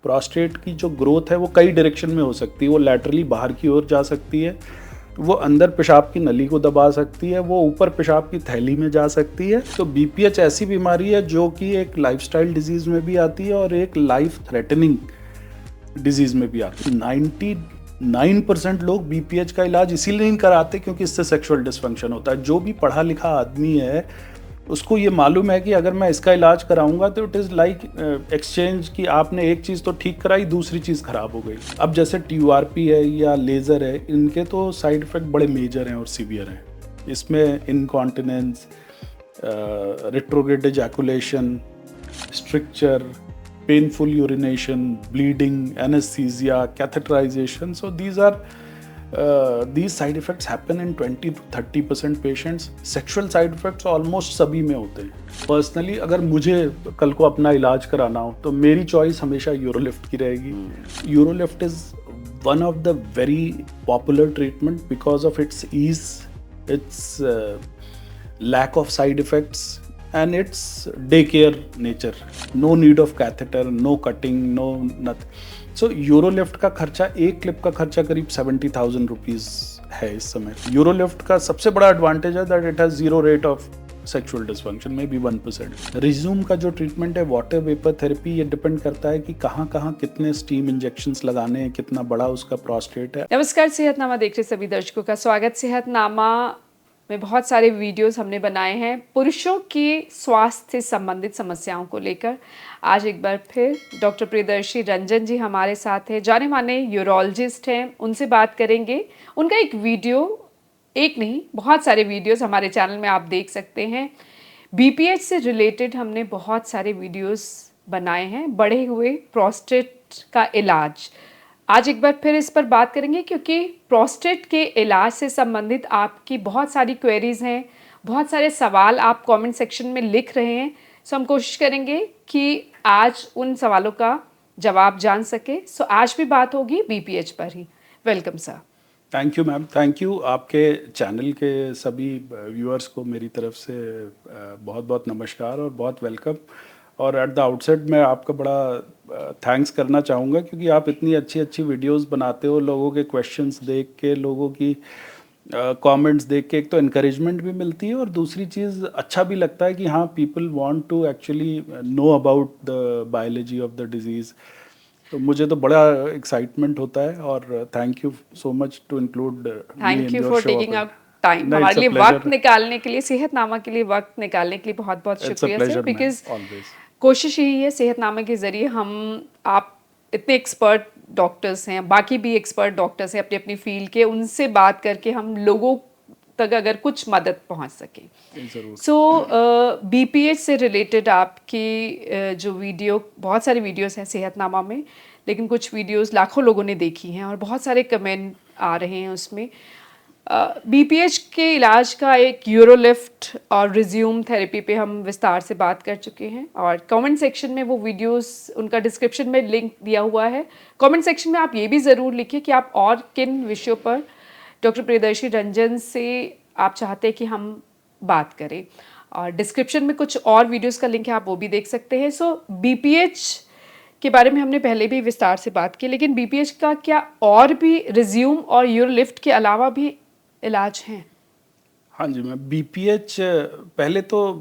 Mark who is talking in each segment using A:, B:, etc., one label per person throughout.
A: Prostate की जो growth है वो कई डायरेक्शन में हो सकती है। वो लैटरली बाहर की ओर जा सकती है, वो अंदर पेशाब की नली को दबा सकती है, वो ऊपर पेशाब की थैली में जा सकती है। तो बीपीएच ऐसी बीमारी है जो कि एक लाइफस्टाइल डिजीज़ में भी आती है और एक लाइफ थ्रेटनिंग डिजीज़ में भी आती है। 99% लोग बीपीएच का इलाज इसीलिए नहीं कराते क्योंकि इससे सेक्सुअल डिसफंक्शन होता है। जो भी पढ़ा लिखा आदमी है उसको ये मालूम है कि अगर मैं इसका इलाज कराऊंगा तो इट इज़ लाइक एक्सचेंज कि आपने एक चीज़ तो ठीक कराई, दूसरी चीज़ खराब हो गई। अब जैसे TURP है या लेज़र है, इनके तो साइड इफ़ेक्ट बड़े मेजर हैं और सीवियर हैं। इसमें incontinence, retrograde ejaculation, stricture, painful urination, bleeding, anesthesia, catheterization. So these side effects happen in 20 to 30% patients. Sexual side effects almost सभी में होते हैं। Personally अगर मुझे कल को अपना इलाज कराना हो तो मेरी चॉइस हमेशा यूरोलिफ्ट की रहेगी। यूरोलिफ्ट is one of the very popular treatment because of its ease, its lack of side effects and its daycare nature. No need of catheter, no cutting, no nothing. So यूरोलिफ्ट का खर्चा, एक क्लिप का खर्चा करीब 70,000 rupees है इस समय। यूरोलिफ्ट का सबसे बड़ा एडवांटेज है that it has zero rate of sexual dysfunction, में भी 1%। रिज्यूम का जो ट्रीटमेंट है वाटर वेपर थेरेपी, ये डिपेंड करता है कि कहाँ कहाँ कितने स्टीम इंजेक्शंस लगाने हैं, कितना बड़ा उसका प्रोस्टेट है।
B: नमस्कार, सेहतनामा देख रहे सभी दर्शकों का स्वागत। सेहतनामा में बहुत सारे वीडियोस हमने बनाए हैं पुरुषों की स्वास्थ्य से संबंधित समस्याओं को लेकर। आज एक बार फिर डॉक्टर प्रियदर्शी रंजन जी हमारे साथ हैं, जाने माने यूरोलॉजिस्ट हैं। उनसे बात करेंगे। उनका एक वीडियो, एक नहीं बहुत सारे वीडियोस हमारे चैनल में आप देख सकते हैं। बीपीएच से रिलेटेड हमने बहुत सारे वीडियोस बनाए हैं, बढ़े हुए प्रोस्टेट का इलाज। आज एक बार फिर इस पर बात करेंगे क्योंकि प्रोस्टेट के इलाज से संबंधित आपकी बहुत सारी क्वेरीज हैं, बहुत सारे सवाल आप कमेंट सेक्शन में लिख रहे हैं। सो हम कोशिश करेंगे कि आज उन सवालों का जवाब जान सके। सो आज भी बात होगी बीपीएच पर ही। Welcome sir.
A: Thank you ma'am, thank you. आपके चैनल के सभी व्यूअर्स को मेरी तरफ से बहुत बहुत नमस्कार और बहुत वेलकम। और एट द आउटसेट मैं आपका बड़ा थैंक्स करना चाहूँगा क्योंकि आप इतनी अच्छी अच्छी वीडियोस बनाते हो। लोगों के क्वेश्चंस देख के, लोगों की कमेंट्स देख के एक तो इनकरेजमेंट भी मिलती है और दूसरी चीज़ अच्छा भी लगता है कि हाँ, people want to actually know about the biology of the disease. तो मुझे तो बड़ा एक्साइटमेंट होता है और thank you so much to include
B: thank you for taking up time, हमारे लिए वक्त निकालने के लिए, सेहतनामा के लिए वक्त निकालने के लिए बहुत बहुत शुक्रिया सर। बिकॉज कोशिश यही है सेहतनामा के जरिए आप इतने एक्सपर्ट डॉक्टर्स हैं, बाकी भी एक्सपर्ट डॉक्टर्स हैं अपनी अपनी फील्ड के, उनसे बात करके हम लोगों तक अगर कुछ मदद पहुंच सके। सो बीपीएच से रिलेटेड आपकी जो वीडियो, बहुत सारे वीडियोस हैं सेहतनामा में, लेकिन कुछ वीडियोस लाखों लोगों ने देखी हैं और बहुत सारे कमेंट आ रहे हैं उसमें। बीपीएच के इलाज का एक यूरोलिफ्ट और रिज्यूम थेरेपी पे हम विस्तार से बात कर चुके हैं और कमेंट सेक्शन में वो वीडियोस, उनका डिस्क्रिप्शन में लिंक दिया हुआ है। कमेंट सेक्शन में आप ये भी ज़रूर लिखिए कि आप और किन विषयों पर डॉक्टर प्रियदर्शी रंजन से आप चाहते हैं कि हम बात करें। और डिस्क्रिप्शन में कुछ और वीडियोस का लिंक है, आप वो भी देख सकते हैं। सो बीपीएच के बारे में हमने पहले भी विस्तार से बात की, लेकिन बीपीएच का क्या और भी रिज्यूम और यूरोलिफ्ट के अलावा भी इलाज हैं?
A: हाँ जी मैम, बीपीएच, पहले तो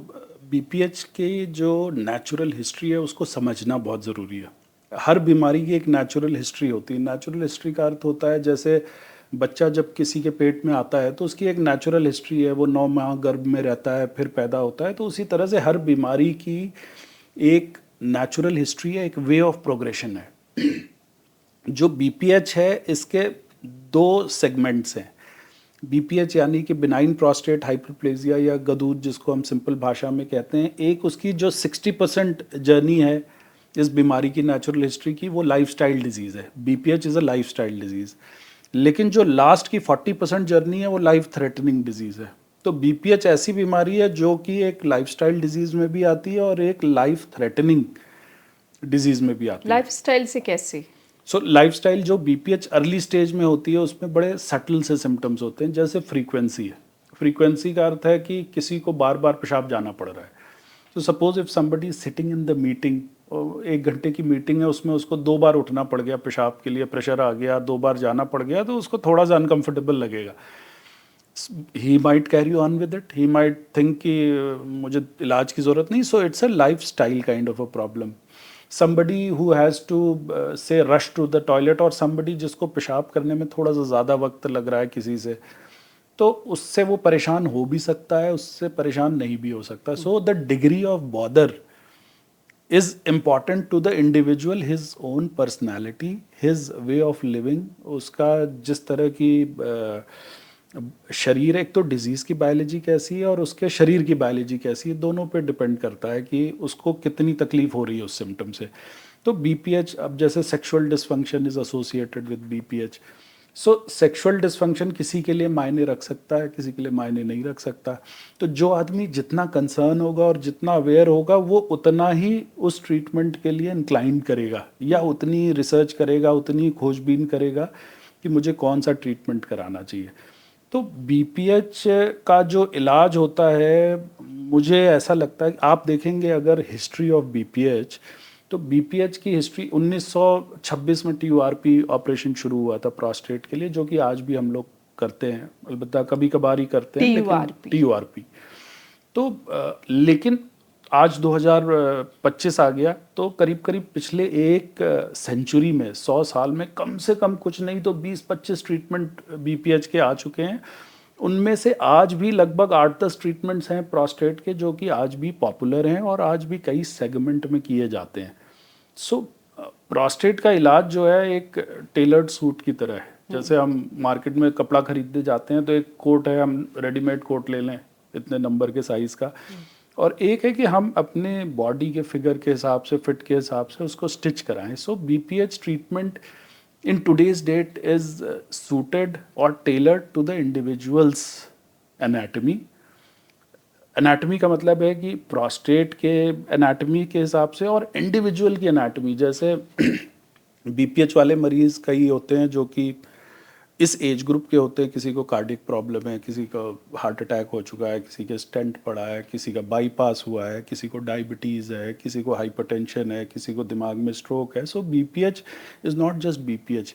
A: बीपीएच की जो नेचुरल हिस्ट्री है उसको समझना बहुत ज़रूरी है। हर बीमारी की एक नेचुरल हिस्ट्री होती है। नेचुरल हिस्ट्री का अर्थ होता है जैसे बच्चा जब किसी के पेट में आता है तो उसकी एक नेचुरल हिस्ट्री है, वो 9 माह गर्भ में रहता है, फिर पैदा होता है। तो उसी तरह से हर बीमारी की एक नेचुरल हिस्ट्री है, एक वे ऑफ प्रोग्रेशन है। जो बीपीएच है इसके 2 सेगमेंट्स हैं। बीपीएच यानी कि बिनाइन प्रोस्टेट हाइपरप्लेजिया या गदूद, जिसको हम सिंपल भाषा में कहते हैं। एक उसकी जो 60% जर्नी है इस बीमारी की नेचुरल हिस्ट्री की, वो लाइफस्टाइल डिजीज़ है। BPH is a lifestyle disease. लेकिन जो लास्ट की 40% जर्नी है वो लाइफ थ्रेटनिंग डिजीज़ है। तो बीपीएच ऐसी बीमारी है जो कि एक लाइफस्टाइल डिजीज़ में भी आती है और एक लाइफ थ्रेटनिंग डिजीज़ में भी आती है।
B: लाइफस्टाइल से कैसे?
A: सो लाइफस्टाइल जो बीपीएच अर्ली स्टेज में होती है उसमें बड़े सटल से सिम्टम्स होते हैं। जैसे फ्रीक्वेंसी है। फ्रीक्वेंसी का अर्थ है कि किसी को बार बार पेशाब जाना पड़ रहा है। तो suppose if somebody is sitting in the meeting 1 घंटे की मीटिंग है, उसमें उसको 2 बार उठना पड़ गया पेशाब के लिए, प्रेशर आ गया, 2 बार जाना पड़ गया, तो उसको थोड़ा सा अनकंफर्टेबल लगेगा. He might carry on with it, he might think कि मुझे इलाज की ज़रूरत नहीं. So it's a life style kind of a problem. somebody who has to say rush to the toilet, और somebody जिसको पेशाब करने में थोड़ा सा ज़्यादा वक्त लग रहा है किसी से, तो उससे वो परेशान हो भी सकता है, उससे परेशान नहीं भी हो सकता. So the degree of bother is important to the individual, his own personality, his way of living. उसका जिस तरह की शरीर, एक तो डिजीज़ की बायोलॉजी कैसी है और उसके शरीर की बायोलॉजी कैसी है, दोनों पे डिपेंड करता है कि उसको कितनी तकलीफ हो रही है उस सिम्टम से. तो BPH, अब जैसे sexual dysfunction is associated with BPH. So sexual dysfunction किसी के लिए मायने रख सकता है, किसी के लिए मायने नहीं रख सकता. तो जो आदमी जितना कंसर्न होगा और जितना अवेयर होगा, वो उतना ही उस ट्रीटमेंट के लिए इंक्लाइन करेगा, या उतनी रिसर्च करेगा, उतनी खोजबीन करेगा कि मुझे कौन सा ट्रीटमेंट कराना चाहिए. तो BPH का जो इलाज होता है, मुझे ऐसा लगता है कि आप देखेंगे अगर हिस्ट्री ऑफ BPH, तो BPH की हिस्ट्री 1926 में TURP ऑपरेशन शुरू हुआ था प्रोस्टेट के लिए, जो कि आज भी हम लोग करते हैं, अलबत्ता कभी कभार ही करते हैं, लेकिन TURP. तो लेकिन आज 2025 आ गया, तो करीब करीब पिछले एक सेंचुरी में, 100 साल में कम से कम कुछ नहीं तो 20-25 ट्रीटमेंट BPH के आ चुके हैं. उनमें से आज भी लगभग 8-10 ट्रीटमेंट्स हैं प्रोस्टेट के जो कि आज भी पॉपुलर हैं और आज भी कई सेगमेंट में किए जाते हैं. सो प्रोस्टेट का इलाज जो है एक टेलर्ड सूट की तरह है. जैसे हम मार्केट में कपड़ा खरीदने जाते हैं तो एक कोट है, हम रेडीमेड कोट ले लें इतने नंबर के साइज़ का, और एक है कि हम अपने बॉडी के फिगर के हिसाब से, फिट के हिसाब से उसको स्टिच कराएं. So BPH treatment in today's date is suited और tailored to the individual's anatomy. Anatomy का मतलब है कि प्रोस्टेट के एनाटमी के हिसाब से और इंडिविजुअल की एनाटमी. जैसे BPH वाले मरीज़ कई होते हैं जो कि इस एज ग्रुप के होते हैं, किसी को कार्डियक प्रॉब्लम है, किसी का हार्ट अटैक हो चुका है, किसी के स्टेंट पड़ा है, किसी का बाईपास हुआ है, किसी को डायबिटीज़ है, किसी को हाइपरटेंशन है, किसी को दिमाग में स्ट्रोक है. सो BPH is not just BPH.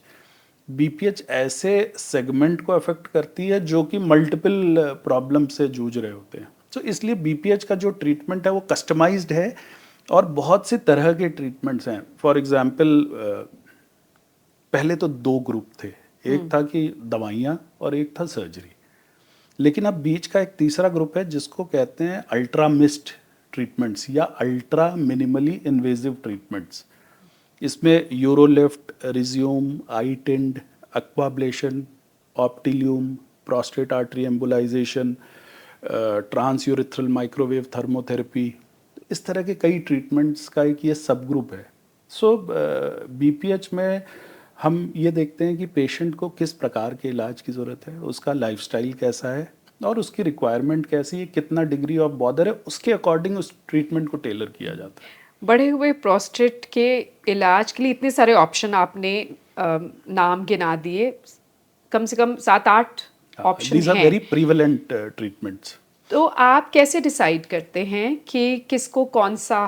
A: BPH ऐसे सेगमेंट को अफेक्ट करती है जो कि मल्टीपल प्रॉब्लम से जूझ रहे होते हैं. सो इसलिए BPH का जो ट्रीटमेंट है वो कस्टमाइज्ड है और बहुत से तरह के ट्रीटमेंट्स हैं. फॉर एग्जांपल पहले तो 2 ग्रुप थे, एक था कि दवाइयाँ और एक था सर्जरी. लेकिन अब बीच का एक तीसरा ग्रुप है जिसको कहते हैं अल्ट्रा मिस्ट ट्रीटमेंट्स या अल्ट्रा मिनिमली इन्वेजिव ट्रीटमेंट्स. इसमें Urolift, Rezum, iTind, aquablation, Optilume, prostate artery embolisation, transurethral microwave thermotherapy, इस तरह के कई ट्रीटमेंट्स का एक ये सब ग्रुप है. सो BPH में हम ये देखते हैं कि पेशेंट को किस प्रकार के इलाज की ज़रूरत है, उसका लाइफस्टाइल कैसा है और उसकी रिक्वायरमेंट कैसी है, कितना डिग्री ऑफ बॉदर है, उसके अकॉर्डिंग उस ट्रीटमेंट को टेलर किया जाता है.
B: बढ़े हुए प्रोस्टेट के इलाज के लिए इतने सारे ऑप्शन आपने नाम गिना दिए, कम से कम 7-8 ऑप्शन हैं.
A: These are very prevalent treatments.
B: तो आप कैसे डिसाइड करते हैं कि किसको कौन सा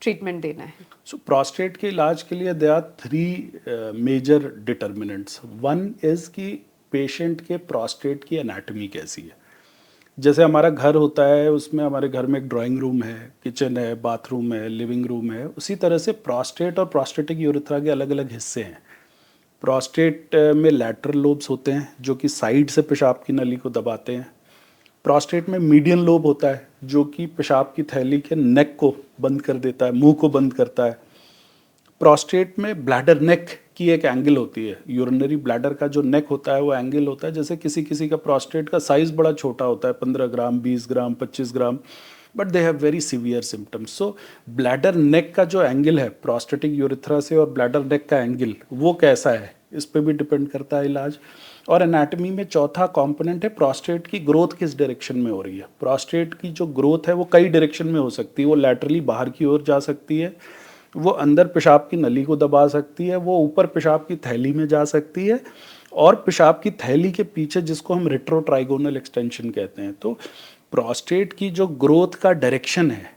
B: ट्रीटमेंट देना है?
A: सो प्रोस्टेट के इलाज के लिए there are 3 major determinants. One is कि पेशेंट के प्रोस्टेट की एनाटमी कैसी है. जैसे हमारा घर होता है, उसमें हमारे घर में एक ड्राइंग रूम है, किचन है, बाथरूम है, लिविंग रूम है. उसी तरह से प्रोस्टेट और प्रोस्टेटिक यूरेथ्रा के अलग अलग हिस्से हैं. प्रोस्टेट में लैटरल लोब्स होते हैं जो कि साइड से पेशाब की नली को दबाते हैं. प्रोस्टेट में मीडियन लोब होता है जो कि पेशाब की थैली के नेक को बंद कर देता है, मुंह को बंद करता है. प्रोस्टेट में ब्लैडर नेक की एक एंगल होती है. यूरिनरी ब्लैडर का जो नेक होता है वो एंगल होता है. जैसे किसी किसी का प्रोस्टेट का साइज़ बड़ा छोटा होता है, 15 gram, 20 gram, 25 gram, but they have very severe symptoms. So bladder neck का जो एंगल है प्रोस्टेटिक यूरेथ्रा से और ब्लैडर नेक का एंगल वो कैसा है, इस पर भी डिपेंड करता है इलाज. और एनाटमी में चौथा कंपोनेंट है प्रोस्टेट की ग्रोथ किस डायरेक्शन में हो रही है. प्रोस्टेट की जो ग्रोथ है वो कई डायरेक्शन में हो सकती है. वो लैटरली बाहर की ओर जा सकती है, वो अंदर पेशाब की नली को दबा सकती है, वो ऊपर पेशाब की थैली में जा सकती है, और पेशाब की थैली के पीछे जिसको हम रेट्रोट्राइगोनल एक्सटेंशन कहते हैं. तो प्रोस्टेट की जो ग्रोथ का डायरेक्शन है,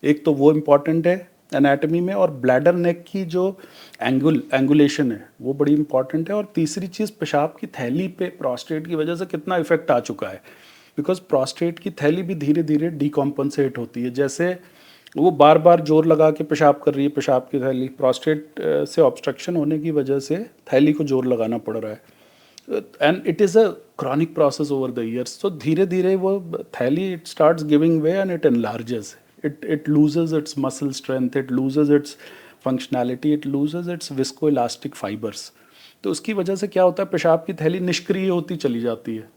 A: एक तो वो इम्पॉर्टेंट है एनाटमी में, और ब्लैडर नेक की जो एंगुलेशन है वो बड़ी इंपॉर्टेंट है। और तीसरी चीज़, पेशाब की थैली पे प्रोस्टेट की वजह से कितना इफेक्ट आ चुका है, बिकॉज प्रोस्टेट की थैली भी धीरे धीरे डिकम्पनसेट होती है। जैसे वो बार बार जोर लगा के पेशाब कर रही है, पेशाब की थैली प्रोस्टेट से ऑब्स्ट्रक्शन होने की वजह से थैली को जोर लगाना पड़ रहा है, and it is a chronic process over the years. तो धीरे धीरे वो थैली it starts giving way and it enlarges, it loses its muscle strength, it loses its functionality, it loses its viscoelastic fibers। तो उसकी वजह से क्या होता है, पेशाब की थैली निष्क्रिय होती चली जाती है।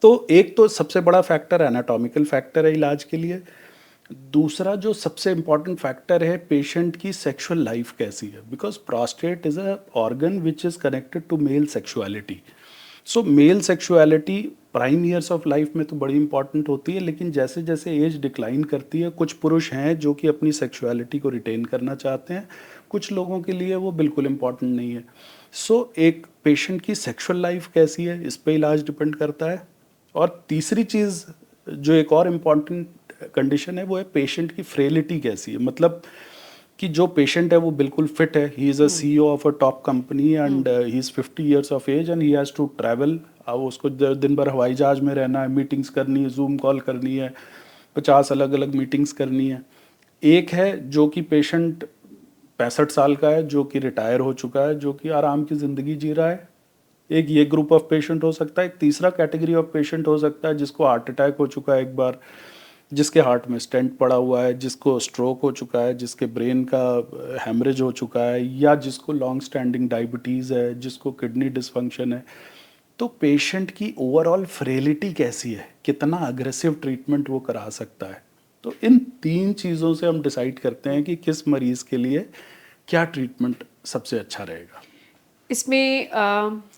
A: तो एक तो सबसे बड़ा फैक्टर एनाटॉमिकल फैक्टर है इलाज के लिए। दूसरा जो सबसे इम्पॉर्टेंट फैक्टर है, पेशेंट की सेक्सुअल लाइफ कैसी है, because prostate is a organ which is connected to male sexuality. So male sexuality prime years of life में तो बड़ी इंपॉर्टेंट होती है, लेकिन जैसे जैसे एज डिक्लाइन करती है, कुछ पुरुष हैं जो कि अपनी सेक्सुअलिटी को रिटेन करना चाहते हैं, कुछ लोगों के लिए वो बिल्कुल इंपॉर्टेंट नहीं है। सो एक पेशेंट की सेक्सुअल लाइफ कैसी है, इस पे इलाज डिपेंड करता है। और तीसरी चीज़ जो एक और इम्पॉर्टेंट कंडीशन है वो है पेशेंट की फ्रेलिटी कैसी है, मतलब कि जो पेशेंट है वो बिल्कुल फिट है, he is a CEO of a top company and he is 50 years of age and he has to travel. अब उसको दिन भर हवाई जहाज में रहना है, मीटिंग्स करनी है, जूम कॉल करनी है, 50 अलग अलग मीटिंग्स करनी है। एक है जो कि पेशेंट 65 साल का है, जो कि रिटायर हो चुका है, जो कि आराम की ज़िंदगी जी रहा है। एक ये ग्रुप ऑफ पेशेंट हो सकता है। एक तीसरा कैटेगरी ऑफ पेशेंट हो सकता है जिसको हार्ट अटैक हो चुका है एक बार, जिसके हार्ट में स्टेंट पड़ा हुआ है, जिसको स्ट्रोक हो चुका है, जिसके ब्रेन का हैमरेज हो चुका है, या जिसको लॉन्ग स्टैंडिंग डायबिटीज़ है, जिसको किडनी डिसफंक्शन है। तो पेशेंट की ओवरऑल फ्रेलिटी कैसी है, कितना अग्रेसिव ट्रीटमेंट वो करा सकता है। तो इन 3 चीज़ों से हम डिसाइड करते हैं कि किस मरीज़ के लिए क्या ट्रीटमेंट सबसे अच्छा रहेगा।
B: इसमें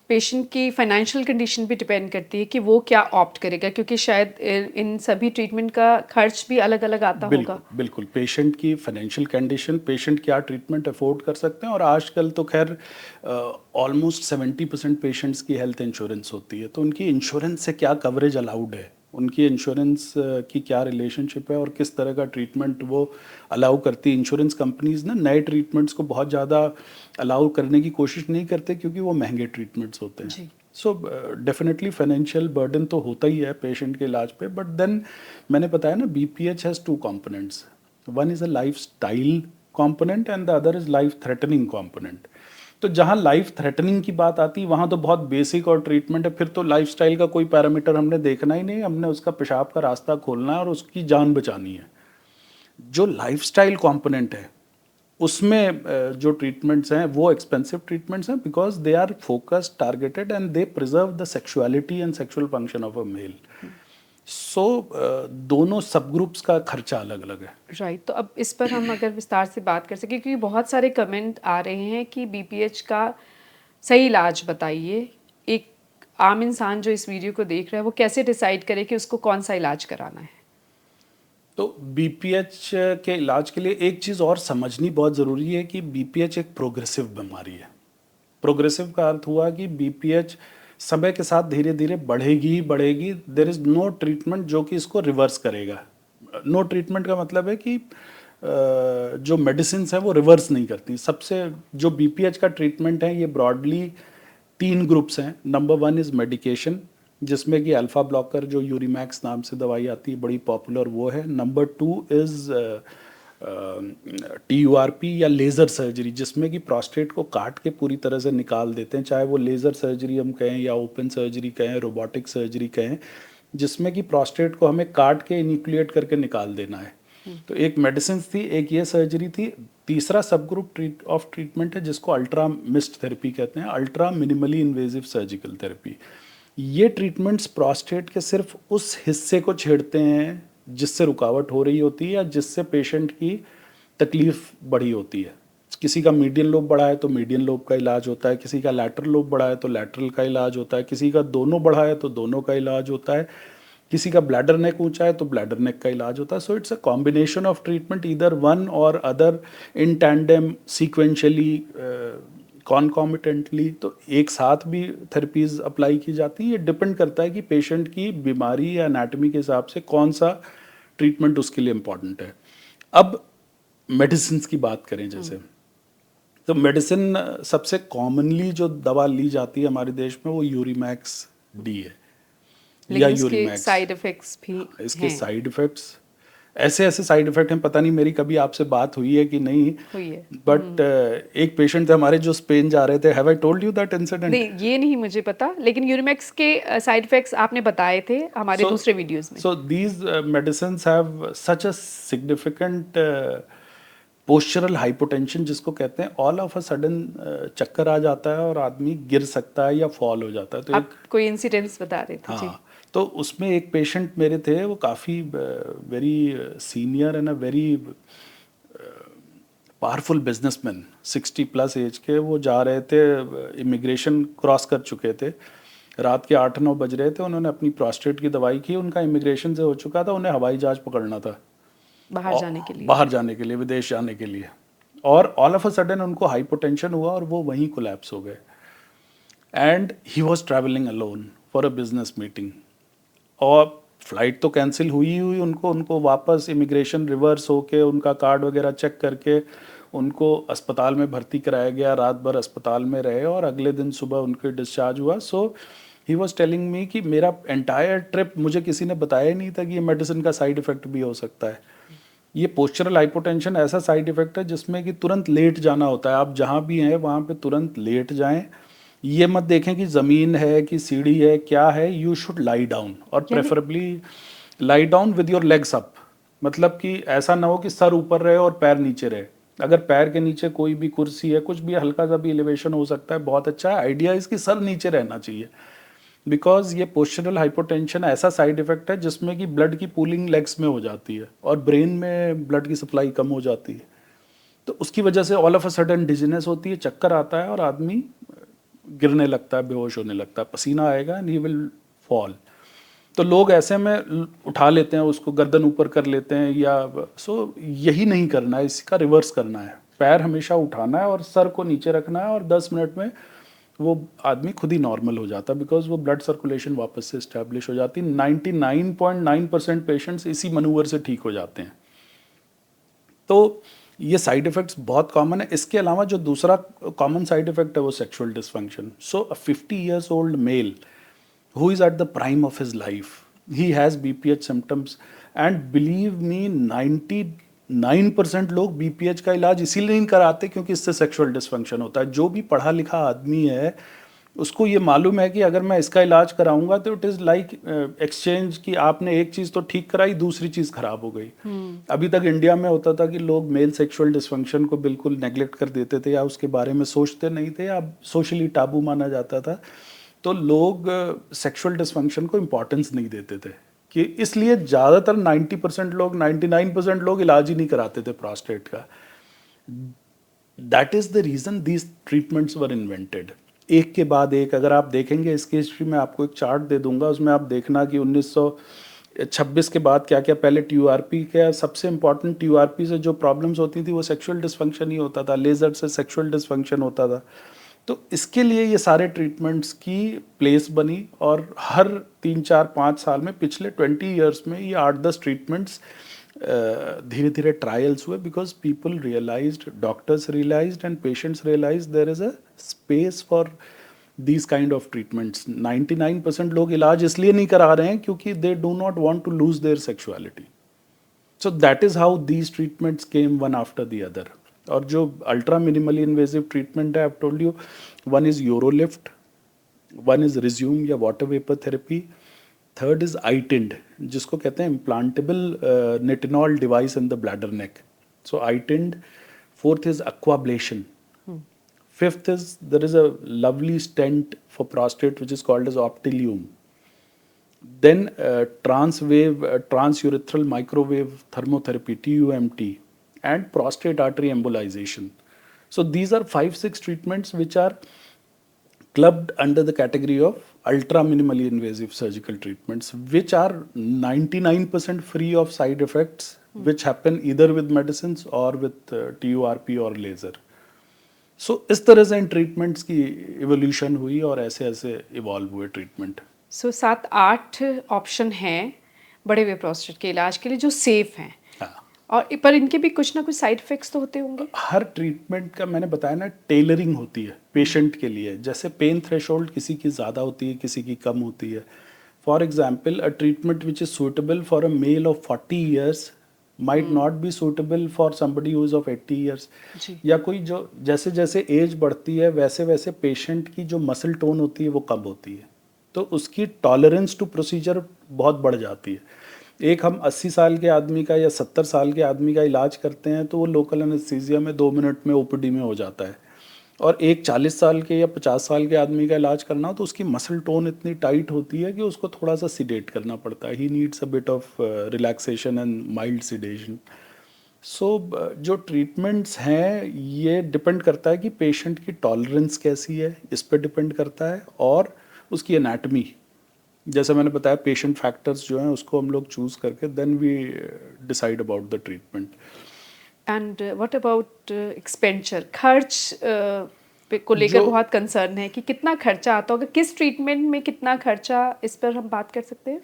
B: पेशेंट की फाइनेंशियल कंडीशन भी डिपेंड करती है कि वो क्या ऑप्ट करेगा, क्योंकि शायद इन सभी ट्रीटमेंट का खर्च भी अलग अलग आता होगा।
A: बिल्कुल पेशेंट की फाइनेंशियल कंडीशन, पेशेंट क्या ट्रीटमेंट अफोर्ड कर सकते हैं। और आजकल तो खैर ऑलमोस्ट 70% पेशेंट्स की हेल्थ इंश्योरेंस होती है, तो उनकी इंश्योरेंस से क्या कवरेज अलाउड है, उनकी इंश्योरेंस की क्या रिलेशनशिप है और किस तरह का ट्रीटमेंट वो अलाउ करती है। इंश्योरेंस कंपनीज ना नए ट्रीटमेंट्स को बहुत ज़्यादा अलाउ करने की कोशिश नहीं करते, क्योंकि वो महंगे ट्रीटमेंट्स होते हैं। सो डेफिनेटली फाइनेंशियल बर्डन तो होता ही है पेशेंट के इलाज पे, बट देन मैंने बताया ना, BPH has 2 components, one is a life style component and the other is life threatening component. तो जहाँ लाइफ थ्रेटनिंग की बात आती है वहाँ तो बहुत बेसिक और ट्रीटमेंट है, फिर तो लाइफस्टाइल का कोई पैरामीटर हमने देखना ही नहीं, हमने उसका पेशाब का रास्ता खोलना है और उसकी जान बचानी है। जो लाइफस्टाइल कंपोनेंट है उसमें जो ट्रीटमेंट्स हैं वो एक्सपेंसिव ट्रीटमेंट्स हैं, because they are focused, targeted and they preserve the sexuality and sexual function of a male. So दोनों सब ग्रुप्स का खर्चा अलग अलग है।
B: राइट, तो अब इस पर हम अगर विस्तार से बात कर सकें, क्योंकि बहुत सारे कमेंट आ रहे हैं कि BPH का सही इलाज बताइए। एक आम इंसान जो इस वीडियो को देख रहा है वो कैसे डिसाइड करे कि उसको कौन सा इलाज कराना है?
A: तो BPH के इलाज के लिए एक चीज़ और समझनी बहुत ज़रूरी है कि BPH एक प्रोग्रेसिव बीमारी है। प्रोग्रेसिव का अर्थ हुआ कि BPH समय के साथ धीरे धीरे बढ़ेगी ही बढ़ेगी। देयर इज़ नो ट्रीटमेंट जो कि इसको रिवर्स करेगा। नो ट्रीटमेंट का मतलब है कि जो मेडिसिन है वो रिवर्स नहीं करती। सबसे जो BPH का ट्रीटमेंट है ये ब्रॉडली 3 ग्रुप्स हैं। नंबर 1 इज़ मेडिकेशन, जिसमें कि अल्फ़ा ब्लॉकर जो यूरीमैक्स नाम से दवाई आती है बड़ी पॉपुलर वो है। नंबर 2 इज़ TURP या लेज़र सर्जरी, जिसमें कि प्रोस्टेट को काट के पूरी तरह से निकाल देते हैं, चाहे वो लेज़र सर्जरी हम कहें या ओपन सर्जरी कहें, रोबोटिक सर्जरी कहें, जिसमें कि प्रोस्टेट को हमें काट के इनिक्यूलेट करके निकाल देना है। तो एक मेडिसिन थी, एक ये सर्जरी थी। तीसरा सब ग्रुप ऑफ ट्रीटमेंट है जिसको अल्ट्रा मिस्ट थेरेपी कहते हैं, ultra minimally invasive surgical therapy. ये ट्रीटमेंट्स प्रोस्टेट के सिर्फ उस हिस्से को छेड़ते हैं जिससे रुकावट हो रही होती है या जिससे पेशेंट की तकलीफ बढ़ी होती है। किसी का मीडियन लोब बढ़ा है तो मीडियन लोब का इलाज होता है, किसी का लैटरल लोब बढ़ा है तो लैटरल का इलाज होता है, किसी का दोनों बढ़ा है तो दोनों का इलाज होता है, किसी का ब्लैडर नेक ऊंचा है तो ब्लैडर नेक का इलाज होता है। So it's a combination of treatment, either one और अदर, इन टैंडेम, सीक्वेंशियली, कॉन्कॉमिटेंटली। तो एक साथ भी थेरेपीज अप्लाई की जाती है। ये डिपेंड करता है कि पेशेंट की बीमारी या एनाटमी के हिसाब से कौन सा ट्रीटमेंट उसके लिए इम्पॉर्टेंट है। अब मेडिसिन की बात करें जैसे, तो मेडिसिन सबसे कॉमनली जो दवा ली जाती है हमारे देश में वो यूरिमैक्स डी है, या
B: लेकिन इसके
A: यूरिमैक्स।
B: साइड इफेक्ट्स भी
A: इसके
B: हैं।
A: साइड इफेक्ट्स, ऐसे ऐसे साइड इफेक्ट हैं, पता नहीं मेरी कभी आपसे बात हुई है कि नहीं,
B: हुई है।
A: बट एक पेशेंट थे हमारे जो स्पेन जा रहे थे, have I told you that incident?
B: नहीं, ये नहीं मुझे पता, लेकिन यूरिमैक्स के साइड इफेक्ट्स आपने बताए थे हमारे दूसरे वीडियोस में।
A: So these medicines have such a significant postural hypotension जिसको कहते हैं, ऑल ऑफ अ सडन चक्कर आ जाता है और आदमी गिर सकता है या फॉल हो जाता है। तो
B: आप कोई इंसिडेंट्स बता रहे थे जी।
A: हाँ, तो उसमें एक पेशेंट मेरे थे, वो काफ़ी very senior and a very powerful businessman, 60 plus age के। वो जा रहे थे, इमिग्रेशन क्रॉस कर चुके थे, रात के 8-9 बज रहे थे, उन्होंने अपनी प्रोस्टेट की दवाई की, उनका इमिग्रेशन से हो चुका था, उन्हें हवाई जहाज पकड़ना था
B: बाहर जाने के लिए।
A: बाहर जाने के लिए, विदेश जाने के लिए, और ऑल ऑफ अ सडन उनको हाइपोटेंशन हुआ और वो वहीं कोलैप्स हो गए। And he was travelling alone for a business meeting, और फ्लाइट तो कैंसिल हुई हुई, उनको वापस इमिग्रेशन रिवर्स होके उनका कार्ड वगैरह चेक करके उनको अस्पताल में भर्ती कराया गया, रात भर अस्पताल में रहे और अगले दिन सुबह उनके डिस्चार्ज हुआ। सो ही वॉज टेलिंग मी कि मेरा एंटायर ट्रिप, मुझे किसी ने बताया ही नहीं था कि ये मेडिसिन का साइड इफेक्ट भी हो सकता है। ये पोस्चरल हाइपोटेंशन ऐसा साइड इफेक्ट है जिसमें कि तुरंत लेट जाना होता है, आप जहाँ भी हैं वहाँ पे तुरंत लेट जाएं, ये मत देखें कि ज़मीन है कि सीढ़ी है क्या है, यू शुड लाई डाउन, और preferably lie down with your legs up. मतलब कि ऐसा ना हो कि सर ऊपर रहे और पैर नीचे रहे, अगर पैर के नीचे कोई भी कुर्सी है, कुछ भी हल्का सा भी एलिवेशन हो सकता है, बहुत अच्छा है। आइडिया इसकी सर नीचे रहना चाहिए, बिकॉज ये पोस्चरल हाइपोटेंशन ऐसा साइड इफेक्ट है जिसमें कि ब्लड की पूलिंग लेग्स में हो जाती है और ब्रेन में ब्लड की सप्लाई कम हो जाती है, तो उसकी वजह से all of a sudden dizziness होती है, चक्कर आता है और आदमी गिरने लगता है, बेहोश होने लगता है, पसीना आएगा एंड ही विल फॉल। तो लोग ऐसे में उठा लेते हैं उसको, गर्दन ऊपर कर लेते हैं, या सो यही नहीं करना है, इसका रिवर्स करना है, पैर हमेशा उठाना है और सर को नीचे रखना है, और 10 मिनट में वो आदमी खुद ही नॉर्मल हो जाता है, बिकॉज वो ब्लड सर्कुलेशन वापस से इस्टेब्लिश हो जाती है। 99.9% पेशेंट्स इसी मनूवर से ठीक हो जाते हैं। तो ये साइड इफेक्ट्स बहुत कॉमन है। इसके अलावा जो दूसरा कॉमन साइड इफेक्ट है वो sexual dysfunction. So a 50 years old male who is at the prime of his life, he has BPH symptoms, and believe me 99% लोग BPH का इलाज इसीलिए नहीं कराते क्योंकि इससे सेक्सुअल डिसफंक्शन होता है। जो भी पढ़ा लिखा आदमी है उसको ये मालूम है कि अगर मैं इसका इलाज कराऊंगा तो इट इज़ लाइक एक्सचेंज, कि आपने एक चीज़ तो ठीक कराई, दूसरी चीज़ खराब हो गई। अभी तक इंडिया में होता था कि लोग मेल सेक्सुअल डिसफंक्शन को बिल्कुल नेग्लेक्ट कर देते थे या उसके बारे में सोचते नहीं थे, या सोशली टाबू माना जाता था, तो लोग सेक्सुअल डिसफंक्शन को इम्पोर्टेंस नहीं देते थे, कि इसलिए ज़्यादातर 90% लोग, 99% लोग इलाज ही नहीं कराते थे प्रोस्टेट का। That is the reason these treatments were invented. एक के बाद एक, अगर आप देखेंगे इसकी हिस्ट्री में, आपको एक चार्ट दे दूंगा, उसमें आप देखना कि 1926 के बाद क्या क्या, पहले TURP का सबसे इंपॉर्टेंट, TURP से जो प्रॉब्लम्स होती थी वो सेक्सुअल डिसफंक्शन ही होता था, लेज़र से सेक्सुअल डिसफंक्शन होता था। तो इसके लिए ये सारे ट्रीटमेंट्स की प्लेस बनी, और हर 3-4-5 साल में, पिछले 20 ईयर्स में ये 8-10 ट्रीटमेंट्स धीरे धीरे ट्रायल्स हुए, because people realised, doctors realised and patients realised there is a space for these kind of treatments. 99% लोग इलाज इसलिए नहीं करा रहे हैं क्योंकि they do not want to lose their sexuality. So that is how these treatments came one after the other. और जो अल्ट्रा मिनिमली इन्वेजिव ट्रीटमेंट है, I have told you, one is Urolift, one is Rezum या water vapour therapy, third is iTind जिसको कहते हैं implantable nitinol device in the bladder neck, so iTind. Fourth is aquablation. Fifth is there is a lovely stent for prostate which is called as Optilium. Then transurethral microwave thermotherapy, TUMT, and prostate artery embolization. So these are 5-6 treatments which are clubbed under the category of ultra minimally invasive surgical treatments, which are 99% free of side effects, which happen either with medicines or with TURP or laser. सो इस तरह से इन treatments की evolution हुई और ऐसे ऐसे evolve हुए treatment.
B: सो 7-8 options हैं बड़े हुए प्रोस्टेट के इलाज के लिए जो सेफ हैं।
A: हाँ।
B: और पर इनके भी कुछ ना कुछ साइड इफेक्ट्स तो होते होंगे।
A: हर ट्रीटमेंट का मैंने बताया ना, टेलरिंग होती है पेशेंट के लिए। जैसे पेन थ्रेशोल्ड किसी की ज़्यादा होती है, किसी की कम होती है। For example, a treatment which is suitable for a male of 40 years might not be suitable for somebody who is of 80 years. या कोई जो जैसे जैसे एज बढ़ती है वैसे वैसे पेशेंट की जो मसल टोन होती है वो कम होती है, तो उसकी टॉलरेंस टू प्रोसीजर बहुत बढ़ जाती है। एक हम 80 साल के आदमी का या 70 साल के आदमी का इलाज करते हैं तो वो लोकल एनेस्थीसिया में 2 मिनट में ओपीडी में हो जाता है, और एक 40 साल के या 50 साल के आदमी का इलाज करना हो तो उसकी मसल टोन इतनी टाइट होती है कि उसको थोड़ा सा सिडेट करना पड़ता है। He needs a bit of relaxation and mild sedation. So जो ट्रीटमेंट्स हैं ये डिपेंड करता है कि पेशेंट की टॉलरेंस कैसी है, इस पर डिपेंड करता है, और उसकी एनाटमी। जैसे मैंने बताया, पेशेंट फैक्टर्स जो हैं उसको हम लोग चूज करके then we decide about the treatment.
B: And what about expenditure, खर्च को लेकर बहुत कंसर्न है कि कितना खर्चा आता होगा, किस ट्रीटमेंट में कितना खर्चा, इस पर हम बात कर सकते हैं।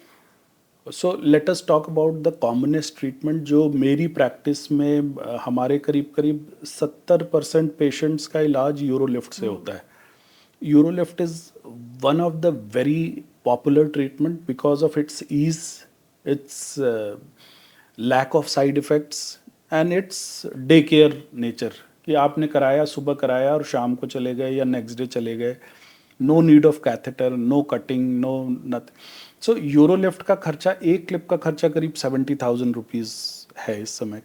A: सो let us talk about the commonest treatment. जो मेरी प्रैक्टिस में हमारे करीब करीब 70% पेशेंट्स का इलाज यूरोलिफ्ट से होता है। Urolift is one of the very popular treatment because of its ease, its lack of side effects and its day care nature, कि आपने कराया, सुबह कराया और शाम को चले गए या नेक्स्ट डे चले गए। No need of catheter, no cutting, no nothing. So Urolift का खर्चा, एक क्लिप का खर्चा करीब 70,000 रुपीज़ है इस समय।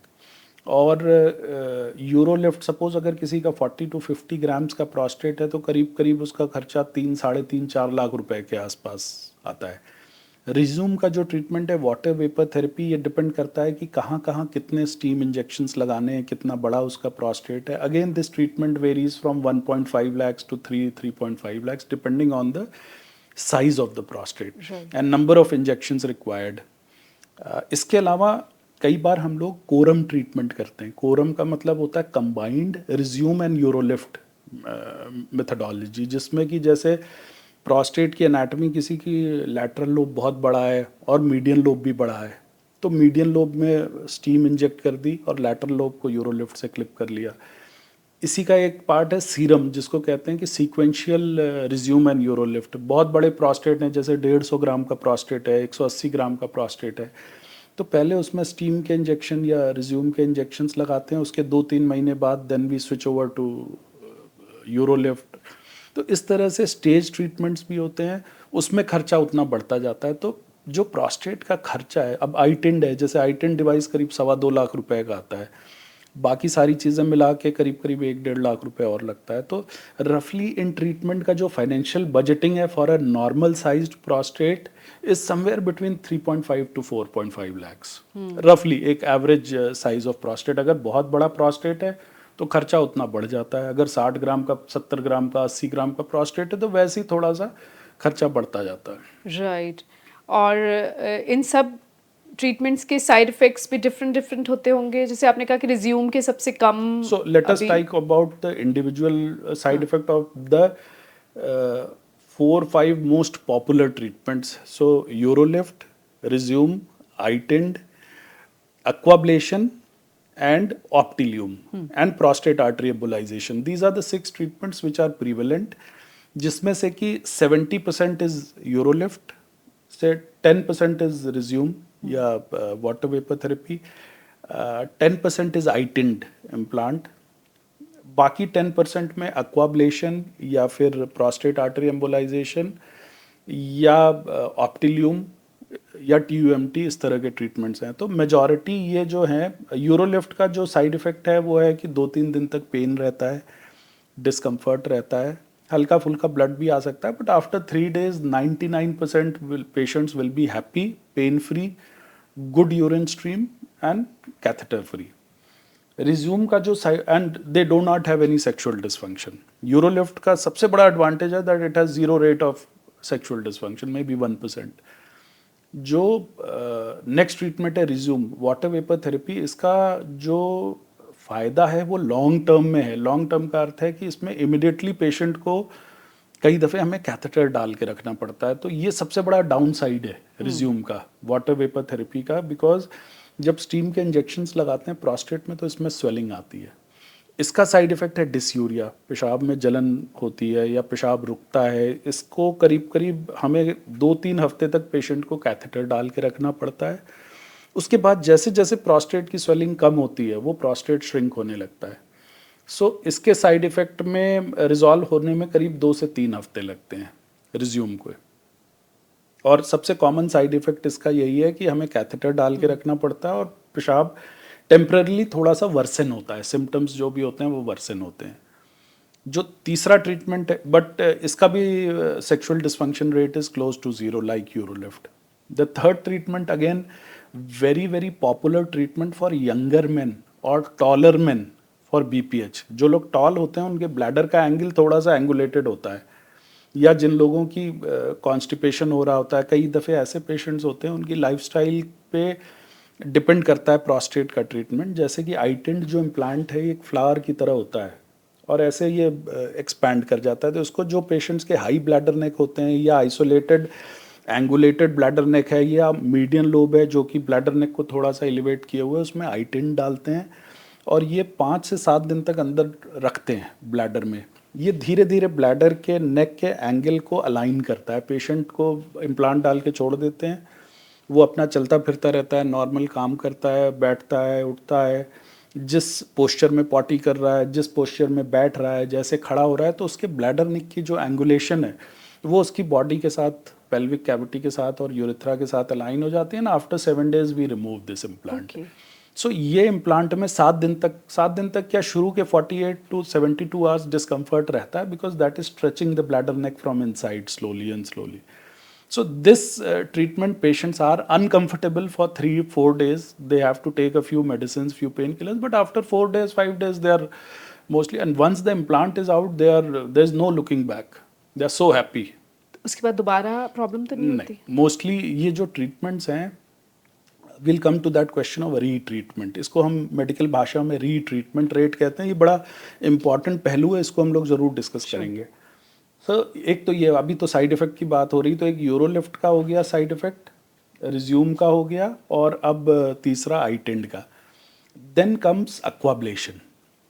A: और यूरोलिफ्ट सपोज अगर किसी का 40 to 50 ग्राम्स का प्रोस्टेट है तो करीब करीब उसका खर्चा 3, 3.5, 4 लाख रुपए के आसपास आता है। रिज्यूम का जो ट्रीटमेंट है, वाटर वेपर थेरेपी, ये डिपेंड करता है कि कहाँ कहाँ कितने स्टीम इंजेक्शंस लगाने हैं, कितना बड़ा उसका प्रोस्टेट है। Again this treatment varies from 1.5 lakhs to 3.5 lakhs depending on the size of the prostate and number of injections required. इसके अलावा कई बार हम लोग कोरम ट्रीटमेंट करते हैं। कोरम का मतलब होता है कंबाइंड रिज्यूम एंड यूरोलिफ्ट मेथडोलॉजी, जिसमें कि जैसे प्रोस्टेट की एनाटॉमी, किसी की लैटरल लोब बहुत बड़ा है और मीडियन लोब भी बड़ा है, तो मीडियन लोब में स्टीम इंजेक्ट कर दी और लैटरल लोब को यूरोलिफ्ट से क्लिप कर लिया। इसी का एक पार्ट है सीरम, जिसको कहते हैं कि सीक्वेंशियल रिज्यूम एंड यूरोलिफ्ट। बहुत बड़े प्रोस्टेट हैं, जैसे 150 ग्राम का प्रोस्टेट है, 180 ग्राम का प्रोस्टेट है, तो पहले उसमें स्टीम के इंजेक्शन या रिज्यूम के इंजेक्शंस लगाते हैं, उसके 2-3 महीने बाद then we switch over to Urolift. तो इस तरह से स्टेज ट्रीटमेंट्स भी होते हैं, उसमें खर्चा उतना बढ़ता जाता है। तो जो प्रोस्टेट का खर्चा है, अब आईटेंड है, जैसे आईटेंड डिवाइस करीब 2.25 लाख रुपए का आता है, बाकी सारी चीज़ें मिला के करीब करीब 1-1.5 लाख रुपए और लगता है। तो रफली इन ट्रीटमेंट का जो फाइनेंशियल बजटिंग है for a normal sized prostate is somewhere between 3.5 to 4.5 lakhs रफली, एक एवरेज साइज ऑफ प्रोस्टेट। अगर बहुत बड़ा प्रोस्टेट है तो खर्चा उतना बढ़ जाता है, अगर 60 ग्राम का, 70 ग्राम का, 80 ग्राम का प्रोस्टेट है तो वैसे ही थोड़ा सा खर्चा बढ़ता जाता है।
B: राइट। और इन सब ट्रीटमेंट्स के साइड इफेक्ट्स भी डिफरेंट होते होंगे, जैसे आपने कहा कि रिज्यूम के सबसे कम।
A: So let us talk about the individual side effect of the 4-5 most popular treatments. So Urolift, Resume, iTind, Aquablation and Optilium and prostate artery embolization. These are the 6 treatments which are prevalent, जिसमें से कि 70% is Urolift, से 10% is Resume या water vapor therapy, 10% is iTind implant, बाकी 10% में एक्वाब्लेशन या फिर prostate artery embolisation या ऑप्टिलियम या TUMT, इस तरह के ट्रीटमेंट्स हैं। तो मेजॉरिटी ये जो हैं, यूरोलिफ्ट का जो साइड इफ़ेक्ट है वो है कि 2-3 दिन तक पेन रहता है, डिस्कम्फर्ट रहता है, हल्का फुल्का ब्लड भी आ सकता है, but after 3 days 99% patients will be happy, pain free, good urine stream and catheter free. Rezum का जो and they do not have any sexual dysfunction. Urolift का सबसे बड़ा एडवांटेज है that it has 0 rate of sexual dysfunction, may be 1%। जो next treatment है Rezum, water vapour therapy, इसका जो फ़ायदा है वो लॉन्ग टर्म में है। लॉन्ग टर्म का अर्थ है कि इसमें इमिडिएटली पेशेंट को कई दफ़े हमें कैथेटर डाल के रखना पड़ता है, तो ये सबसे बड़ा डाउन साइड है रिज्यूम का, वाटर वेपर थेरेपी का, बिकॉज जब स्टीम के इंजेक्शंस लगाते हैं प्रोस्टेट में तो इसमें स्वेलिंग आती है। इसका साइड इफ़ेक्ट है डिस्यूरिया, पेशाब में जलन होती है या पेशाब रुकता है। इसको करीब करीब हमें 2-3 हफ्ते तक पेशेंट को कैथेटर डाल के रखना पड़ता है। उसके बाद जैसे जैसे प्रोस्टेट की स्वेलिंग कम होती है वो प्रोस्टेट श्रिंक होने लगता है। सो इसके साइड इफ़ेक्ट में रिजॉल्व होने में करीब 2 से 3 हफ्ते लगते हैं रिज्यूम को। और सबसे कॉमन साइड इफ़ेक्ट इसका यही है कि हमें कैथेटर डाल के रखना पड़ता है और पेशाब टेम्पररी थोड़ा सा वर्सन होता है, सिम्टम्स जो भी होते हैं वो वर्सन होते हैं। जो तीसरा ट्रीटमेंट है, बट इसका भी sexual dysfunction rate is close to 0 like Urolift. The third treatment again very very popular treatment for younger man और टॉलर मैन फॉर BPH। जो लोग टॉल होते हैं उनके ब्लैडर का एंगल थोड़ा सा एंगुलेटेड होता है, या जिन लोगों की कॉन्स्टिपेशन हो रहा होता है। कई दफ़े ऐसे पेशेंट्स होते हैं उनकी लाइफस्टाइल पे डिपेंड करता है प्रोस्टेट का ट्रीटमेंट। जैसे कि आइटेंड जो इम्प्लांट है एक फ्लावर की तरह होता है और ऐसे ये एक्सपैंड कर जाता है। तो उसको जो पेशेंट्स के हाई ब्लैडर नेक होते हैं या आइसोलेटेड एंगुलेटेड ब्लैडर नेक है या मीडियन लोब है जो कि ब्लैडर नेक को थोड़ा सा एलिवेट किए हुए, उसमें आइटेंड डालते हैं और ये 5 से 7 दिन तक अंदर रखते हैं ब्लैडर में। ये धीरे धीरे ब्लैडर के नेक के एंगल को अलाइन करता है। पेशेंट को इम्प्लांट डाल के छोड़ देते हैं, वो अपना चलता फिरता रहता है, नॉर्मल काम करता है, बैठता है, उठता है, जिस पोस्चर में पॉटी कर रहा है, जिस पोस्चर में बैठ रहा है, जैसे खड़ा हो रहा है, तो उसके ब्लैडर नेक की जो एंगुलेशन है वो उसकी बॉडी के साथ, पेल्विक कैविटी के साथ और यूरेथ्रा के साथ अलाइन हो जाती है ना। After 7 days we remove this implant. So ये इम्प्लांट में 7 दिन तक क्या, शुरू के 48 to 72 आवर्स डिस्कम्फर्ट रहता है, because that is stretching the bladder neck from inside slowly and slowly. So this treatment, patients are uncomfortable for 3-4 days. They have to take a few medicines, few painkillers, but after 4 days, 5 days, they are mostly, and once the implant is out, there's no looking back. They are so happy.
B: उसके बाद दोबारा problem तो नहीं होती?
A: Mostly ये जो treatments हैं, will come to that question of retreatment. इसको हम मेडिकल भाषा में रीट्रीटमेंट रेट कहते हैं। ये बड़ा इंपॉर्टेंट पहलू है, इसको हम लोग ज़रूर डिस्कस करेंगे। सर एक तो ये अभी तो साइड इफ़ेक्ट की बात हो रही, तो एक यूरोलिफ्ट का हो गया साइड इफ़ेक्ट, रिज्यूम का हो गया, और अब तीसरा आइटेंड का। Then comes एक्वाब्लेशन।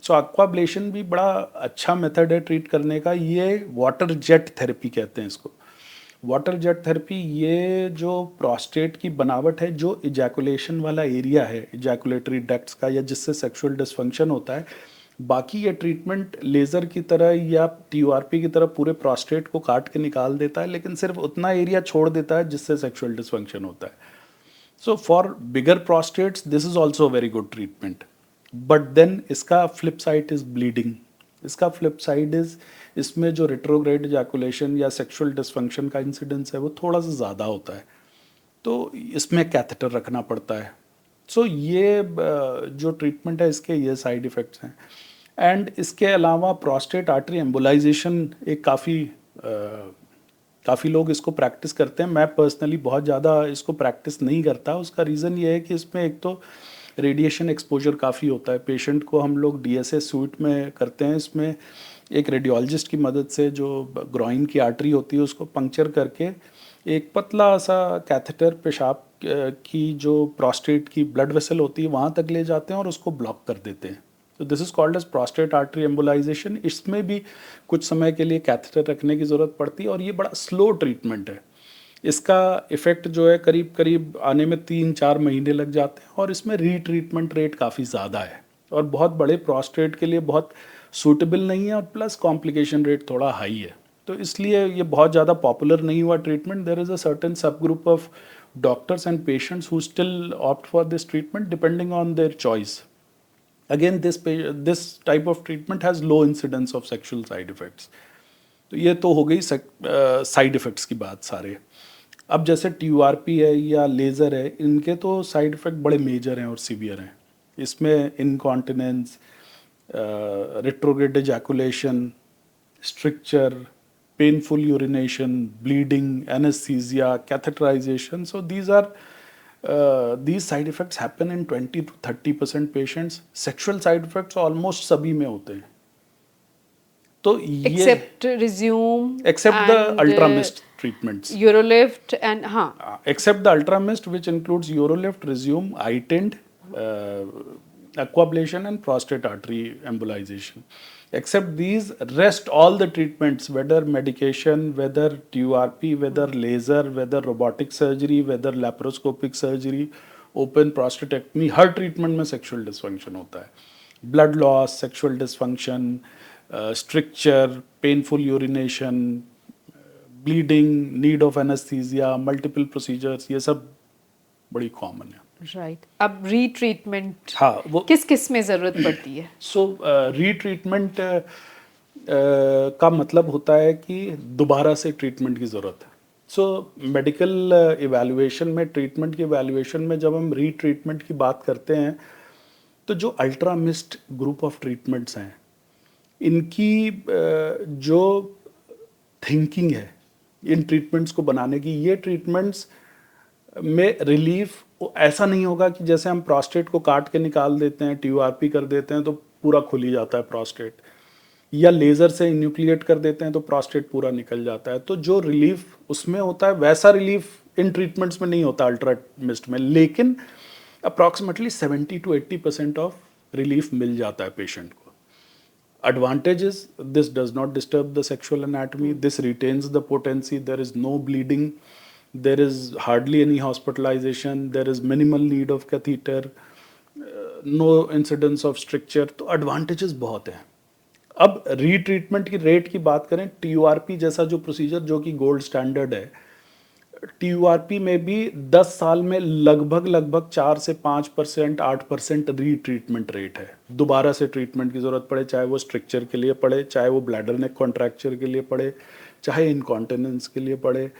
A: सो एक्वाब्लेशन भी बड़ा अच्छा मेथड है ट्रीट करने का। ये वाटर जेट थेरेपी कहते हैं इसको। वाटर जेट थेरेपी, ये जो प्रोस्टेट की बनावट है, जो इजैकुलेशन वाला एरिया है इजैकुलेटरी डक्ट्स का, या जिससे सेक्सुअल डिस्फंक्शन होता है, बाकी ये ट्रीटमेंट लेज़र की तरह या TURP की तरह पूरे प्रोस्टेट को काट के निकाल देता है, लेकिन सिर्फ उतना एरिया छोड़ देता है जिससे सेक्सुअल डिस्फंक्शन होता है। So for bigger prostates this is also very good treatment. But then इसका फ्लिप साइड इज़ ब्लीडिंग। इसका फ्लिप साइड इज़, इसमें जो रेट्रोग्रेड इजैकुलेशन या सेक्सुअल डिस्फंक्शन का इंसिडेंस है वो थोड़ा सा ज़्यादा होता है, तो इसमें कैथेटर रखना पड़ता है। सो ये जो ट्रीटमेंट है इसके ये साइड इफ़ेक्ट्स हैं। एंड इसके अलावा प्रोस्टेट आर्टरी एम्बोलाइजेशन एक काफ़ी लोग इसको प्रैक्टिस करते हैं। मैं पर्सनली बहुत ज़्यादा इसको प्रैक्टिस नहीं करता। उसका रीज़न ये है कि इसमें एक तो रेडिएशन एक्सपोजर काफ़ी होता है। पेशेंट को हम लोग DSA सूट में करते हैं। इसमें एक रेडियोलॉजिस्ट की मदद से जो ग्रॉइन की आर्टरी होती है उसको पंक्चर करके एक पतला सा कैथेटर पेशाब की जो प्रोस्टेट की ब्लड वेसल होती है वहाँ तक ले जाते हैं और उसको ब्लॉक कर देते हैं। तो this is called as prostate artery embolization. इसमें भी कुछ समय के लिए कैथेटर रखने की ज़रूरत पड़ती है और ये बड़ा स्लो ट्रीटमेंट है। इसका इफ़ेक्ट जो है करीब करीब आने में 3-4 महीने लग जाते हैं और इसमें रीट्रीटमेंट रेट काफ़ी ज़्यादा है और बहुत बड़े प्रोस्टेट के लिए बहुत सूटेबल नहीं है और प्लस कॉम्प्लिकेशन रेट थोड़ा हाई है। तो इसलिए ये बहुत ज़्यादा पॉपुलर नहीं हुआ treatment. There is a certain subgroup of doctors and patients who still opt for this treatment depending on their choice. Again this type of treatment has low incidence of sexual side effects. तो ये तो हो गई side effects की बात सारे। अब जैसे TURP है या लेज़र है, इनके तो साइड इफ़ेक्ट बड़े मेजर हैं और सीवियर हैं। इसमें incontinence, retrograde ejaculation, stricture, painful urination, bleeding, anesthesia, catheterization. So these side effects happen in 20 to 30% patients. Sexual side effects almost सभी में होते हैं। तो ये
B: except resume
A: except the ultramist treatments.
B: Urolift and
A: except the UltraMist, which includes Urolift, Rezum, iTind, aquablation and prostate artery embolization. Except these, rest all the treatments, whether medication, whether TURP, whether laser, whether robotic surgery, whether laparoscopic surgery, open prostatectomy, her treatment में sexual dysfunction होता है. Blood loss, sexual dysfunction, stricture, painful urination, bleeding, need of anesthesia, multiple procedures, ये सब बड़ी common है.
B: Right अब retreatment
A: हाँ, वो
B: किस किस में ज़रूरत पड़ती है?
A: सो रीट्रीटमेंट का मतलब होता है कि दोबारा से ट्रीटमेंट की ज़रूरत है. सो मेडिकल इवैल्यूएशन में, ट्रीटमेंट की इवैल्यूएशन में जब हम रीट्रीटमेंट की बात करते हैं तो जो अल्ट्रामिस्ट ग्रुप ऑफ ट्रीटमेंट्स हैं, इनकी जो थिंकिंग है इन ट्रीटमेंट्स को बनाने की, ये ट्रीटमेंट्स में रिलीफ ऐसा नहीं होगा कि जैसे हम प्रोस्टेट को काट के निकाल देते हैं, TURP कर देते हैं तो पूरा खुल ही जाता है प्रोस्टेट, या लेज़र से न्यूक्लिएट कर देते हैं तो प्रोस्टेट पूरा निकल जाता है. तो जो रिलीफ उसमें होता है वैसा रिलीफ इन ट्रीटमेंट्स में नहीं होता अल्ट्रामिस्ट में, लेकिन अप्रॉक्सीमेटली 70 to 80% ऑफ रिलीफ मिल जाता है पेशेंट को. Advantage is this does not disturb the sexual anatomy, this retains the potency, there is no bleeding, there is hardly any hospitalization, there is minimal need of catheter, no incidence of stricture. तो advantages बहुत हैं. अब retreatment की rate की बात करें, TURP जैसा जो प्रोसीजर जो कि गोल्ड स्टैंडर्ड है, TURP में भी 10 साल में लगभग 4 से 5%, 8% रीट्रीटमेंट रेट है. दोबारा से ट्रीटमेंट की ज़रूरत पड़े, चाहे वो स्ट्रक्चर के लिए पड़े, चाहे वो ब्लैडर नेक कॉन्ट्रैक्चर के लिए पड़े, चाहे इनकॉन्टिनेंस के लिए पड़े,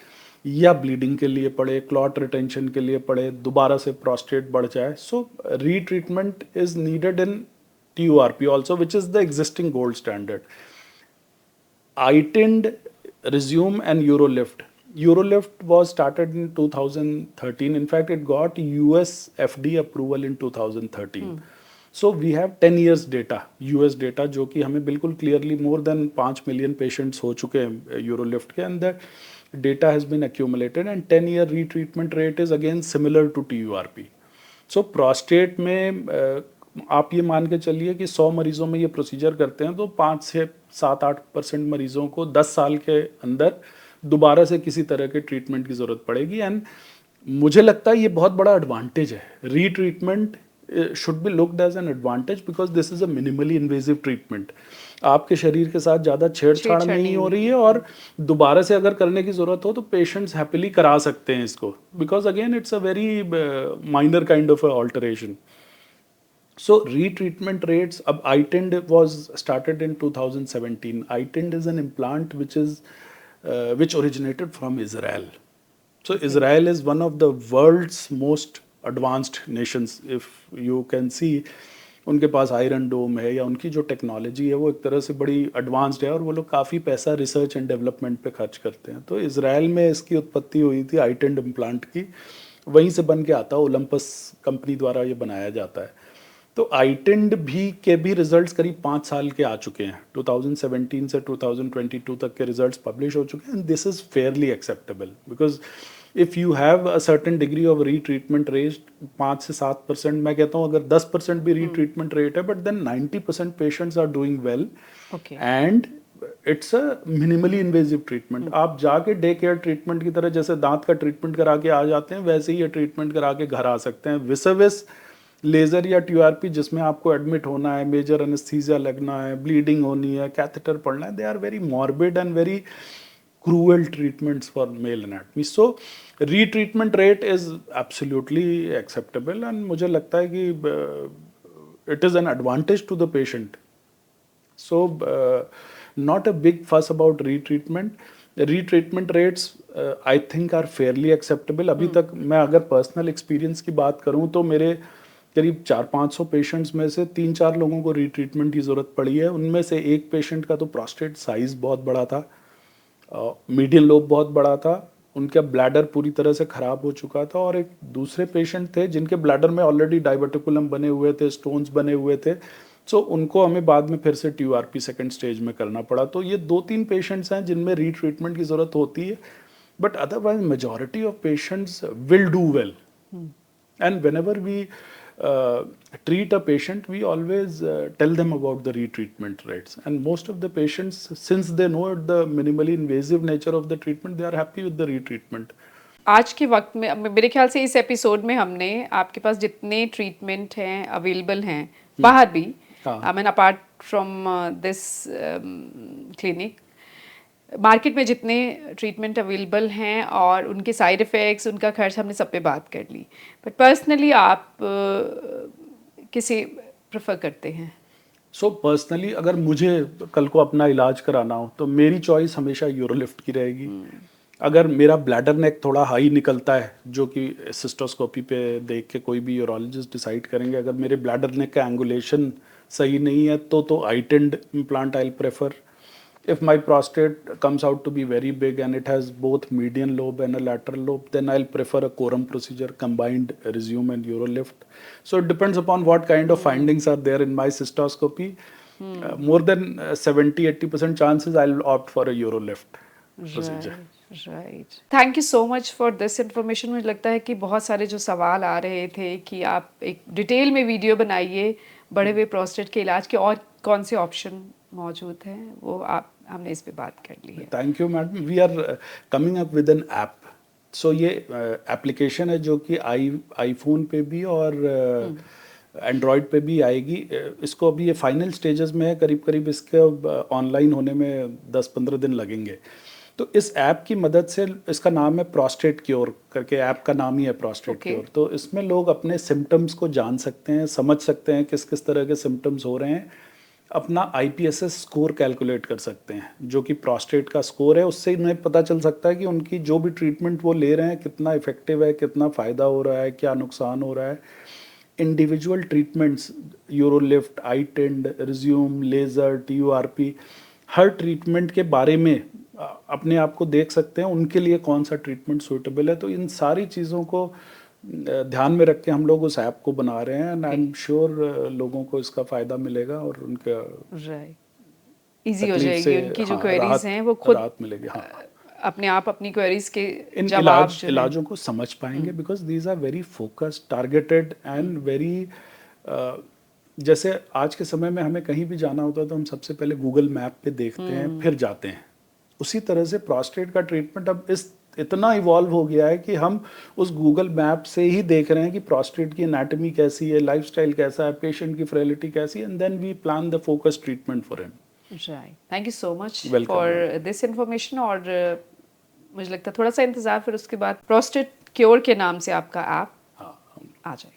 A: या ब्लीडिंग के लिए पड़े, क्लॉट रिटेंशन के लिए पड़े, दोबारा से प्रोस्टेट बढ़ जाए. So retreatment is needed in TURP also, which is the existing gold standard. iTind, Rezum and Urolift. Urolift was started in 2013. In fact, it got US FDA approval in 2013. So we have 10 years data, US data, जो कि हमें बिल्कुल clearly more than 5 million patients हो चुके हैं Urolift के, and the data has been accumulated, and 10-year retreatment rate is again similar to TURP. So prostate में आप ये मान के चलिए कि 100 मरीजों में ये प्रोसीजर करते हैं तो 5 से 7-8% मरीजों को 10 साल के अंदर दोबारा से किसी तरह के ट्रीटमेंट की ज़रूरत पड़ेगी. एंड मुझे लगता है ये बहुत बड़ा एडवांटेज है. Retreatment should be looked as an advantage because this is a minimally invasive treatment. आपके शरीर के साथ ज़्यादा छेड़छाड़ नहीं हो रही है, और दोबारा से अगर करने की ज़रूरत हो तो पेशेंट्स हैप्पीली करा सकते हैं इसको, because again it's a very minor kind of alteration. So retreatment rates, iTind was started in 2017. iTind is an implant which originated from Israel. So Israel is one of the world's most advanced nations. If you can see, उनके पास iron डोम है, या उनकी जो technology है वो एक तरह से बड़ी एडवांस्ड है, और वो लोग काफ़ी पैसा रिसर्च एंड डेवलपमेंट पे खर्च करते हैं. तो इसराइल में इसकी उत्पत्ति हुई थी iTind इम्प्लांट की, वहीं से बन के आता है, ओलंपस कंपनी द्वारा ये बनाया जाता है. तो iTind के भी रिजल्ट्स करीब 5 साल के आ चुके हैं. 2017 से 2022 तक के रिजल्ट्स पब्लिश हो चुके हैं, and this is fairly acceptable because if you have a certain degree of retreatment rate, 5 से 7%, मैं कहता हूँ अगर 10% भी रीट्रीटमेंट रेट है, but then 90% patients are doing well, and it's a minimally invasive treatment. आप जाके डे केयर ट्रीटमेंट की तरह जैसे दांत का ट्रीटमेंट करा के आ जाते हैं, वैसे ही ये ट्रीटमेंट करा के घर आ सकते हैं. विसविस लेज़र या TURP जिसमें आपको एडमिट होना है, मेजर एनेस्थीसिया लगना है, ब्लीडिंग होनी है, कैथेटर पड़ना है, they are very morbid and very cruel treatments for male anatomy. So retreatment rate is absolutely acceptable, and मुझे लगता है कि it is an advantage to the patient. So not a big fuss about retreatment. Retreatment rates I think are fairly acceptable. अभी तक मैं अगर personal experience की बात करूँ तो मेरे करीब 400-500 पेशेंट्स में से 3-4 लोगों को रीट्रीटमेंट की ज़रूरत पड़ी है. उनमें से एक पेशेंट का तो प्रोस्टेट साइज़ बहुत बड़ा था, मीडियन लोब बहुत बड़ा था, उनका ब्लैडर पूरी तरह से ख़राब हो चुका था, और एक दूसरे पेशेंट थे जिनके ब्लैडर में ऑलरेडी डाइवर्टिकुलम बने हुए थे, स्टोन्स बने हुए थे. सो उनको हमें बाद में फिर से TURP सेकेंड स्टेज में करना पड़ा. तो ये 2-3 पेशेंट्स हैं जिनमें रीट्रीटमेंट की ज़रूरत होती है. but otherwise majority of patients will do well. And whenever we treat a patient, we always tell them about the retreatment rates, and most of the patients, since they know the minimally invasive nature of the treatment, they are happy with the retreatment.
B: आज के वक्त में मेरे ख्याल से इस episode में हमने आपके पास जितने ट्रीटमेंट हैं अवेलेबल हैं बाहर भी, I mean apart from this clinic, market में जितने ट्रीटमेंट अवेलेबल हैं और उनके साइड इफ़ेक्ट्स, उनका खर्च, हमने सब पे बात कर ली। बट पर्सनली आप किसे प्रेफर करते हैं?
A: सो पर्सनली अगर मुझे कल को अपना इलाज कराना हो तो मेरी चॉइस हमेशा यूरोलिफ्ट की रहेगी। अगर मेरा ब्लैडर नेक थोड़ा हाई निकलता है, जो कि सिस्टोस्कोपी पे देख के कोई भी यूरोलॉजिस्ट डिसाइड करेंगे, अगर मेरे ब्लैडर नेक का एंगुलेशन सही नहीं है तो iTind implant I prefer. If my prostate comes out to be very big and it has both median lobe and a lateral lobe, then I'll prefer a Coram procedure, combined resume and urolift. So it depends upon what kind of findings are there in my cystoscopy. More than 70-80% chances I'll opt for a urolift procedure.
B: Right. Thank you so much for this information. मुझे लगता है कि बहुत सारे जो सवाल आ रहे थे कि आप एक डिटेल में वीडियो बनाइए बढ़े हुए प्रोस्टेट के इलाज के और कौन से ऑप्शन मौजूद हैं, वो हमने इस पे बात कर ली है।
A: Thank you madam. We are coming up with an app. So ये एप्लीकेशन है जो कि आईफोन पे भी और एंड्रॉयड पे भी आएगी। इसको अभी ये फाइनल स्टेजेस में है, करीब करीब इसके ऑनलाइन होने में 10-15 दिन लगेंगे। तो इस ऐप की मदद से, इसका नाम है प्रोस्टेट क्योर करके, ऐप का नाम ही है प्रोस्टेट क्योर। तो इसमें लोग अपने सिम्टम्स को जान सकते हैं, समझ सकते हैं किस किस तरह के सिम्टम्स हो रहे हैं, अपना IPSS स्कोर कैलकुलेट कर सकते हैं, जो कि प्रोस्टेट का स्कोर है। उससे उन्हें पता चल सकता है कि उनकी जो भी ट्रीटमेंट वो ले रहे हैं कितना इफेक्टिव है, कितना फ़ायदा हो रहा है, क्या नुकसान हो रहा है। Individual treatments, Urolift, iTind, Rezum, laser, TURP, हर ट्रीटमेंट के बारे में अपने आप को देख सकते हैं, उनके लिए कौन सा ट्रीटमेंट सूटेबल है। तो इन सारी चीज़ों को ध्यान में रख के हम लोग उस ऐप को बना रहे हैं, एंड आई एम श्योर लोगों को इसका फ़ायदा मिलेगा और उनका
B: इजी हो जाएगी, उनकी जो क्वेरीज हैं वो खुद
A: राहत मिलेगी। हाँ,
B: अपने आप अपनी क्वेरीज के
A: इन इलाजों को समझ पाएंगे, because these are very focused, targeted and very, जैसे आज के समय में हमें कहीं भी जाना होता है तो हम सबसे पहले गूगल मैप पे देखते हैं, फिर जाते हैं। उसी तरह से प्रोस्टेट का ट्रीटमेंट अब इतना इवॉल्व हो गया है कि हम उस गूगल मैप से ही देख रहे हैं कि प्रोस्टेट की एनाटॉमी कैसी है, लाइफस्टाइल कैसा है, पेशेंट की फ्रेलिटी कैसी है, and then we plan the focus treatment for him.
B: Right, thank you so much for this information. और मुझे लगता है थोड़ा सा इंतजार, फिर उसके बाद प्रोस्टेट क्योर के नाम से आपका ऐप आ जाए।